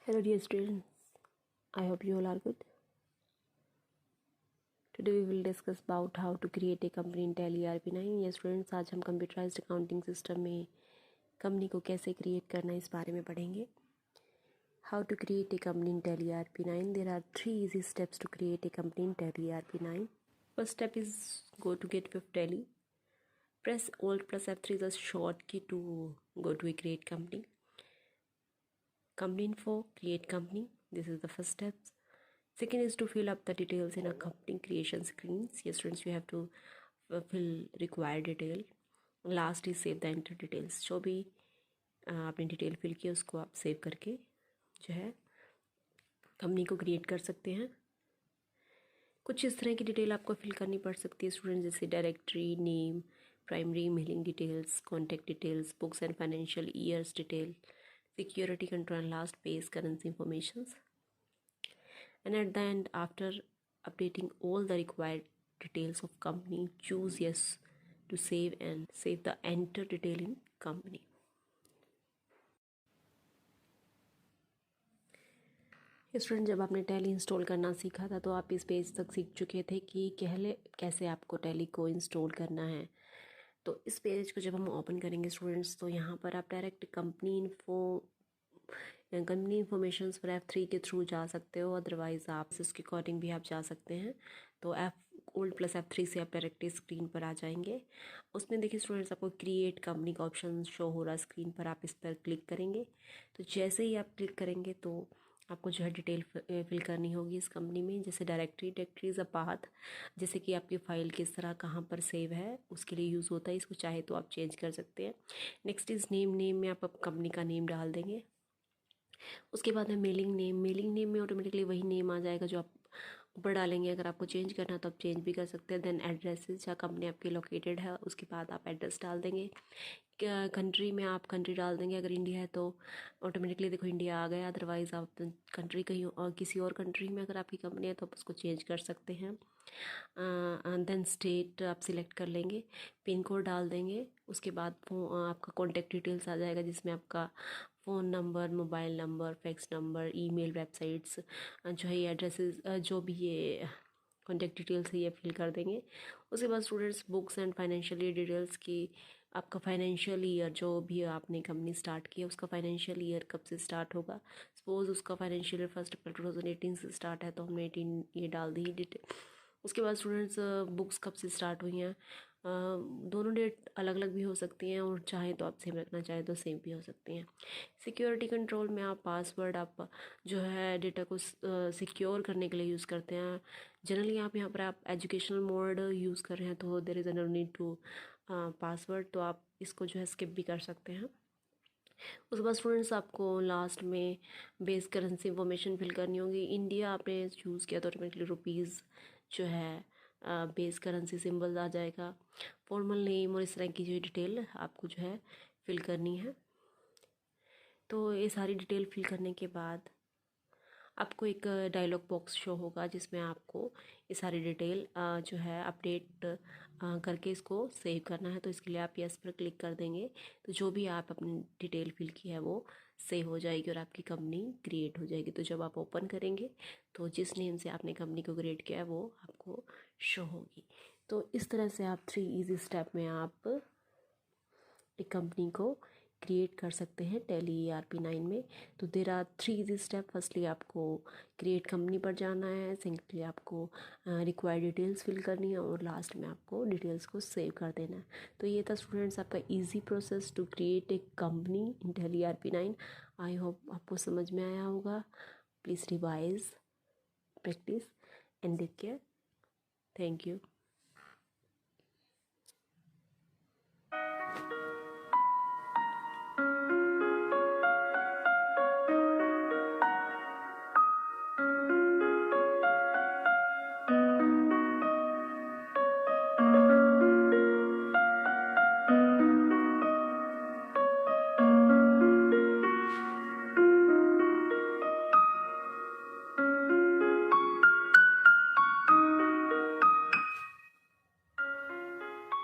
Hello dear students, I hope you all are good. Today we will discuss about how to create a company in Tally ERP9. Yes students, आज हम computerised accounting system में company को कैसे create करना है इस बारे में पढ़ेंगे. How to create a company in Tally ERP9. There are 3 easy steps to create a company in Tally ERP9. First step is go to Get with Tally. Press Alt plus F3 is a shortcut to go to a create company. Company info, create company. This is the first step. Second is to fill up the details in a company creation screens. Yes students, you have to fill required detail. Last is save the enter details. जो भी आपने detail fill किया उसको आप save करके जो है company को क्रिएट कर सकते हैं. कुछ इस तरह की डिटेल आपको फिल करनी पड़ सकती है स्टूडेंट, जैसे directory name, primary mailing details, contact details, books and financial years detail, security control, and last page currency informations. And at the end, after updating all the required details of company, choose yes to save and save the enter detail in company. Student, जब आपने tally install करना सीखा था तो आप इस page तक सीख चुके थे कि कैसे आपको टैली को इंस्टॉल करना है. तो इस पेज को जब हम ओपन करेंगे स्टूडेंट्स, तो यहाँ पर आप डायरेक्ट कंपनी इंफॉर्मेशन पर F3 के थ्रू जा सकते हो. अदरवाइज़ आप इसके अकॉर्डिंग भी आप जा सकते हैं. तो Alt plus F3 से आप डायरेक्टली स्क्रीन पर आ जाएंगे. उसमें देखिए स्टूडेंट्स, आपको क्रिएट कंपनी का ऑप्शन शो हो रहा है स्क्रीन पर. आप इस पर क्लिक करेंगे. तो जैसे ही आप क्लिक करेंगे तो आपको जो है डिटेल फिल करनी होगी इस कंपनी में. जैसे डायरेक्टरी इज़ अ पाथ, जैसे कि आपकी फ़ाइल किस तरह कहाँ पर सेव है उसके लिए यूज़ होता है. इसको चाहे तो आप चेंज कर सकते हैं. नेक्स्ट इज़ नेम में आप कंपनी का नेम डाल देंगे. उसके बाद है मेलिंग नेम में ऑटोमेटिकली वही नेम आ जाएगा जो आप ऊपर डालेंगे. अगर आपको चेंज करना है तो आप चेंज भी कर सकते हैं. देन एड्रेसेस, जहाँ कंपनी आपकी लोकेटेड है उसके बाद आप एड्रेस डाल देंगे. कंट्री में आप कंट्री डाल देंगे. अगर इंडिया है तो ऑटोमेटिकली देखो इंडिया आ गया. अदरवाइज़ आप कंट्री कहीं और किसी और कंट्री में अगर आपकी कंपनी है तो आप उसको चेंज कर सकते हैं. देन स्टेट आप सिलेक्ट कर लेंगे. पिन कोड डाल देंगे. उसके बाद आपका कॉन्टैक्ट डिटेल्स आ जाएगा जिसमें आपका phone number, mobile number, fax number, email, websites जो है ये एड्रेसेस, जो भी ये कॉन्टैक्ट डिटेल्स है ये फिल कर देंगे. उसके बाद students books and financial details की आपका फाइनेंशियल ईयर जो भी आपने कंपनी स्टार्ट की है उसका फाइनेंशियल ईयर कब से स्टार्ट होगा. सपोज़ उसका फाइनेंशियल ईयर 1 अप्रैल 2018 से स्टार्ट है तो हमने 18 ये डाल दी डिटेल. उसके बाद स्टूडेंट्स बुक्स कब से स्टार्ट हुई हैं. दोनों डेट अलग अलग भी हो सकती हैं और चाहे तो आप सेम रखना चाहे तो सेम भी हो सकती हैं. सिक्योरिटी कंट्रोल में आप पासवर्ड आप जो है डेटा को सिक्योर करने के लिए यूज़ करते हैं. जनरली आप यहाँ पर आप एजुकेशनल मोड यूज़ कर रहे हैं तो there is no need to password, तो आप इसको जो है स्किप भी कर सकते हैं. उसके बाद स्टूडेंट्स आपको लास्ट में बेस करेंसी इंफॉर्मेशन फिल करनी होगी. इंडिया आपने चूज़ किया तो ऑटोमेटिकली रुपीज़ जो है बेस करेंसी सिंबल आ जाएगा. फॉर्मल नेम और इस तरह की जो डिटेल आपको जो है फिल करनी है. तो ये सारी डिटेल फिल करने के बाद आपको एक डायलॉग बॉक्स शो होगा जिसमें आपको ये सारी डिटेल जो है अपडेट करके इसको सेव करना है. तो इसके लिए आप यस पर क्लिक कर देंगे तो जो भी आप अपनी डिटेल फिल की है वो सेव हो जाएगी और आपकी कंपनी क्रिएट हो जाएगी. तो जब आप ओपन करेंगे तो जिस नेम से आपने कंपनी को क्रिएट किया है वो आपको शो होगी. तो इस तरह से आप 3 ईजी स्टेप में आप एक कंपनी को क्रिएट कर सकते हैं टैली ERP9 में. तो there are 3 easy step. Firstly आपको क्रिएट कंपनी पर जाना है. सेकेंडली आपको रिक्वायर्ड डिटेल्स फिल करनी है और लास्ट में आपको डिटेल्स को सेव कर देना है. तो ये था स्टूडेंट्स आपका easy process to create a company in Tally ERP9. I hope आपको समझ में आया होगा. Please revise, practice and take care. Thank you.